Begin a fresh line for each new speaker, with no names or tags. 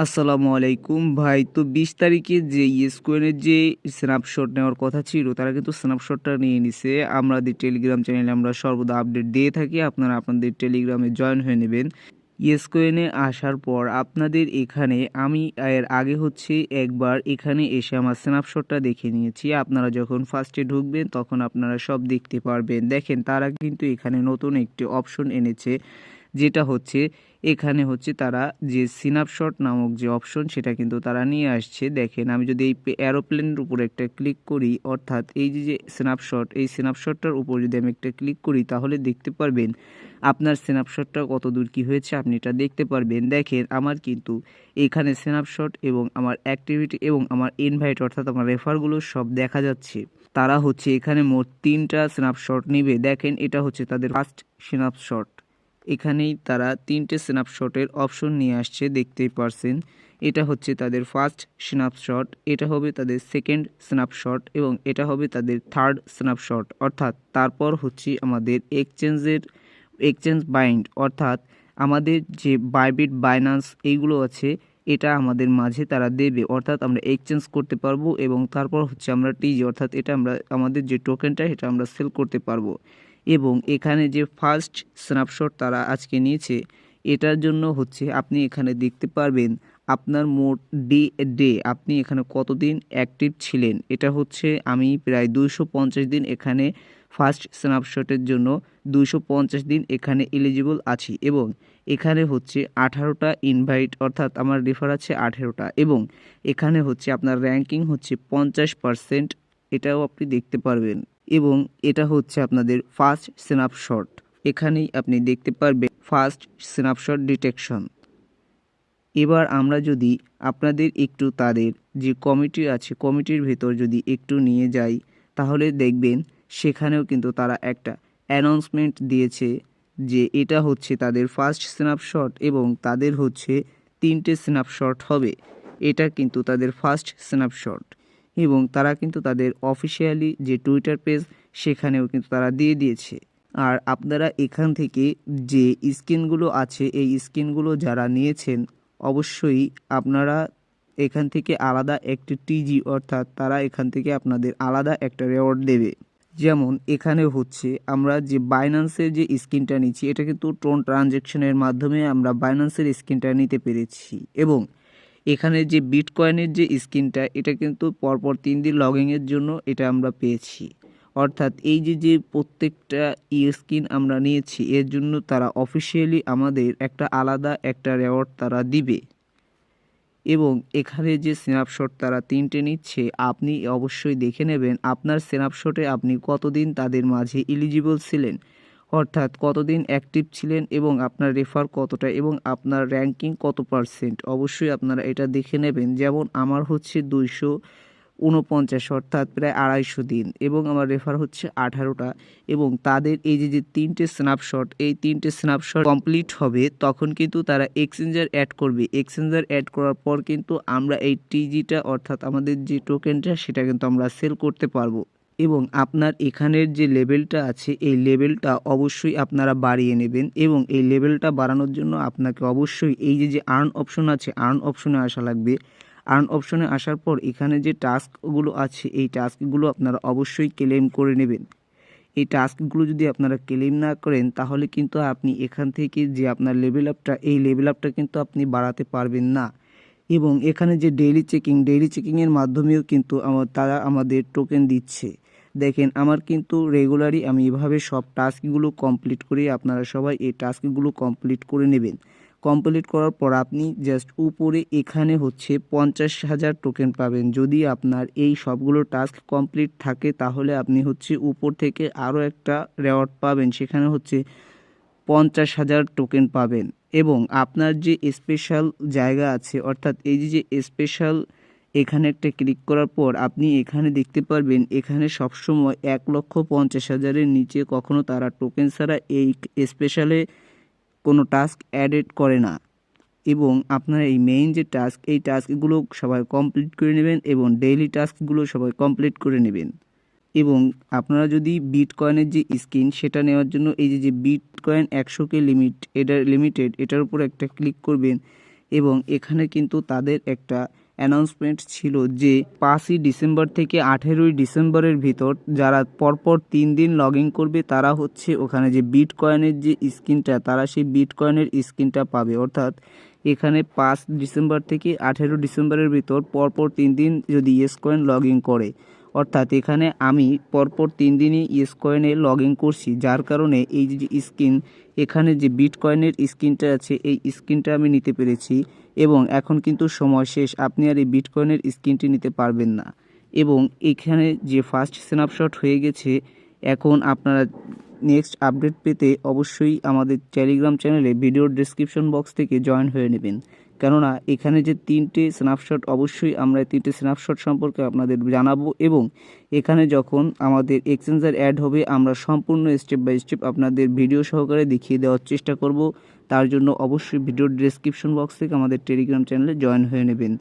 আসসালামু আলাইকুম ভাই। তো ২০ তারিখে যে ইয়েসকয়েনের যে স্ন্যাপশট নেওয়ার কথা ছিল তারা কিন্তু স্ন্যাপশটটা নিয়ে নিছে। আমাদের টেলিগ্রাম চ্যানেলে আমরা সর্বদা আপডেট দিয়ে থাকি। আপনারা আপনাদের টেলিগ্রামে জয়েন হয়ে নেবেন। ইয়েসকয়েনে আসার পর আপনাদের এখানে আমি এর আগে একবার এখানে এসে আমার স্ন্যাপশটটা দেখে নিয়েছি। আপনারা যখন ফার্স্টে ঢুকবেন তখন আপনারা সব দেখতে পারবেন। দেখেন তারা কিন্তু এখানে নতুন একটি অপশন এনেছে, যেটা এখানে তারা যে স্ন্যাপশট নামক যে অপশন সেটা কিন্তু তারা নিয়ে আসছে। দেখেন আমি যদি এই এরোপ্লেনের উপর একটা ক্লিক করি, অর্থাৎ এই যে স্ন্যাপশট, এই স্ন্যাপশটটার উপর যদি আমি একটা ক্লিক করি তাহলে দেখতে পারবেন আপনার স্ন্যাপশটটা কত দূর কী হয়েছে, আপনি এটা দেখতে পারবেন। দেখেন আমার কিন্তু এখানে স্ন্যাপশট এবং আমার অ্যাক্টিভিটি এবং আমার ইনভাইট অর্থাৎ আমার রেফারগুলো সব দেখা যাচ্ছে। তারা এখানে মোট 3টা স্ন্যাপশট নিবে। দেখেন এটা তাদের ফার্স্ট স্ন্যাপশট। এখানেই তারা 3টে স্ন্যাপশটের অপশন নিয়ে আসছে, দেখতেই পারছেন। এটা তাদের ফার্স্ট স্ন্যাপশট, এটা হবে তাদের সেকেন্ড স্ন্যাপশট এবং এটা হবে তাদের থার্ড স্ন্যাপশট। অর্থাৎ তারপর আমাদের এক্সচেঞ্জ বাইন্ড, অর্থাৎ আমাদের যে বাইবিট বাইন্যান্স এইগুলো আছে, এটা আমাদের মাঝে তারা দেবে, অর্থাৎ আমরা এক্সচেঞ্জ করতে পারবো এবং তারপর আমরা টিজি অর্থাৎ এটা আমরা আমাদের যে টোকেনটা এটা আমরা সেল করতে পারবো। এবং এখানে যে ফার্স্ট স্ন্যাপশট তারা আজকে নিয়েছে, এটার জন্য আপনি এখানে দেখতে পারবেন আপনার মোট ডে আপনি এখানে কতদিন অ্যাক্টিভ ছিলেন। এটা আমি প্রায় 250 দিন এখানে ফার্স্ট স্ন্যাপশটের জন্য 250 দিন এখানে এলিজিবল আছি এবং এখানে 18টা ইনভাইট, অর্থাৎ আমার রেফার আছে 18টা এবং এখানে আপনার র্যাঙ্কিং 50%, এটাও আপনি দেখতে পারবেন। এবং এটা আপনাদের ফার্স্ট স্ন্যাপশট। এখানেই আপনি দেখতে পারবেন ফার্স্ট স্ন্যাপশট ডিটেকশন। এবার আমরা যদি আপনাদের একটু তাদের যে কমিটি আছে কমিটির ভেতর যদি একটু নিয়ে যাই তাহলে দেখবেন সেখানেও কিন্তু তারা একটা অ্যানাউন্সমেন্ট দিয়েছে যে এটা তাদের ফার্স্ট স্ন্যাপশট এবং তাদের 3টে স্ন্যাপশট হবে। এটা কিন্তু তাদের ফার্স্ট স্ন্যাপশট এবং তারা কিন্তু তাদের অফিসিয়ালি যে টুইটার পেজ সেখানেও কিন্তু তারা দিয়ে দিয়েছে। আর আপনারা এখান থেকে যে স্কিনগুলো আছে এই স্কিনগুলো যারা নিয়েছেন অবশ্যই আপনারা এখান থেকে আলাদা একটি টিজি, অর্থাৎ তারা এখান থেকে আপনাদের আলাদা একটা রেওয়ার্ড দেবে। যেমন এখানে আমরা যে বাইন্যান্সের যে স্কিনটা নিচ্ছি এটা কিন্তু টোন ট্রানজ্যাকশনের মাধ্যমে আমরা বাইন্যান্সের স্কিনটা নিতে পেরেছি এবং এখানে যে বিটকয়েনের যে স্কিনটা এটা কিন্তু পরপর 3 দিন লগইনের জন্য এটা আমরা পেয়েছি। অর্থাৎ এই যে প্রত্যেকটা স্কিন আমরা নিয়েছি এর জন্য তারা অফিসিয়ালি আমাদের একটা আলাদা একটা রেওয়ার্ড তারা দিবে। এবং এখানে যে স্ন্যাপশট তারা 3টে নিচ্ছে, আপনি অবশ্যই দেখে নেবেন আপনার স্ন্যাপশটে আপনি কতদিন তাদের মাঝে এলিজিবল ছিলেন, অর্থাৎ কতদিন অ্যাক্টিভ ছিলেন এবং আপনার রেফার কতটা এবং আপনার র্যাঙ্কিং কত পার্সেন্ট। অবশ্যই আপনারা এটা দেখে নেবেন। যেমন আমার 249, অর্থাৎ প্রায় 250 দিন এবং আমার রেফার 18টা এবং তাদের এই যে 3টে স্ন্যাপশট, এই 3টে স্ন্যাপশট কমপ্লিট হবে তখন কিন্তু তারা এক্সচেঞ্জার অ্যাড করবে। এক্সচেঞ্জার অ্যাড করার পর কিন্তু আমরা এই টিজিটা অর্থাৎ আমাদের যে টোকেনটা সেটা কিন্তু আমরা সেল করতে পারবো। এবং আপনার এখানের যে লেভেলটা আছে এই লেভেলটা অবশ্যই আপনারা বাড়িয়ে নেবেন এবং এই লেভেলটা বাড়ানোর জন্য আপনাকে অবশ্যই এই যে আর্ন অপশন আছে আর্ন অপশনে আসা লাগবে। আর্ন অপশনে আসার পর এখানে যে টাস্কগুলো আছে এই টাস্কগুলো আপনারা অবশ্যই ক্লেম করে নেবেন। এই টাস্কগুলো যদি আপনারা ক্লেম না করেন তাহলে কিন্তু আপনি এখান থেকে যে আপনার লেভেল আপটা এই লেভেল আপটা কিন্তু আপনি বাড়াতে পারবেন না। এবং এখানে যে ডেইলি চেকিংয়ের মাধ্যমেও কিন্তু তারা আমাদের টোকেন দিচ্ছে। দেখেন আমার কিন্তু রেগুলারই আমি এভাবে সব টাস্কগুলো কমপ্লিট করি। আপনারা সবাই এই টাস্কগুলো কমপ্লিট করে নেবেন। কমপ্লিট করার পর আপনি জাস্ট উপরে এখানে 50,000 টোকেন পাবেন। যদি আপনার এই সবগুলো টাস্ক কমপ্লিট থাকে তাহলে আপনি উপর থেকে আরও একটা রেওয়ার্ড পাবেন, সেখানে 50,000 টোকেন পাবেন। এবং আপনার যে স্পেশাল জায়গা আছে অর্থাৎ এই যে স্পেশাল, এখানে একটা ক্লিক করার পর আপনি এখানে দেখতে পারবেন এখানে সবসময় 1,50,000-এর নিচে কখনো তারা টোকেন ছাড়া এই স্পেশালে কোনো টাস্ক অ্যাডেড করে না। এবং আপনার এই মেইন যে টাস্ক এই টাস্কগুলো সবাই কমপ্লিট করে নেবেন এবং ডেইলি টাস্কগুলো সবাই কমপ্লিট করে নেবেন। এবং আপনারা যদি বিটকয়েনের যে স্কিন সেটা নেওয়ার জন্য এই যে বিটকয়েন 100K লিমিটেড এটার উপর একটা ক্লিক করবেন। এবং এখানে কিন্তু তাদের একটা অ্যানাউন্সমেন্ট ছিল যে 5ই ডিসেম্বর থেকে 18ই ডিসেম্বরের ভিতর যারা পরপর 3 দিন লগ ইন করবে তারা হচ্ছে ওখানে যে বিটকয়েনের যে স্কিনটা তারা সেই বিটকয়েনের স্কিনটা পাবে। অর্থাৎ এখানে 5 ডিসেম্বর থেকে 18 ডিসেম্বরের ভিতর পরপর 3 দিন যদি ইয়েস কয়েন লগ ইন করে, অর্থাৎ এখানে আমি পরপর 3 দিনই ইয়েস কয়েনে লগ ইন করছি, যার কারণে এই যে স্কিন এখানে যে বিটকয়েনের স্কিনটা আছে এই স্কিনটা আমি নিতে পেরেছি। এবং এখন কিন্তু সময় শেষ, আপনি আর এই বিটকয়েনের স্কিনটি নিতে পারবেন না। এবং এখানে যে ফার্স্ট স্ন্যাপশট হয়ে গেছে, এখন আপনারা নেক্সট আপডেট পেতে অবশ্যই আমাদের টেলিগ্রাম চ্যানেলে ভিডিওর ডেসক্রিপশন বক্স থেকে জয়েন হয়ে নেবেন। কেননা এখানে যে 3টে স্ন্যাপশট, অবশ্যই আমরা 3টে স্ন্যাপশট সম্পর্কে আপনাদের জানাবো এবং এখানে যখন আমাদের এক্সচেঞ্জার অ্যাড হবে আমরা সম্পূর্ণ স্টেপ বাই স্টেপ আপনাদের ভিডিও সহকারে দেখিয়ে দেওয়ার চেষ্টা করব। তার জন্য অবশ্যই ভিডিওর ডেসক্রিপশন বক্স থেকে আমাদের টেলিগ্রাম চ্যানেলে জয়েন হয়ে নেবেন।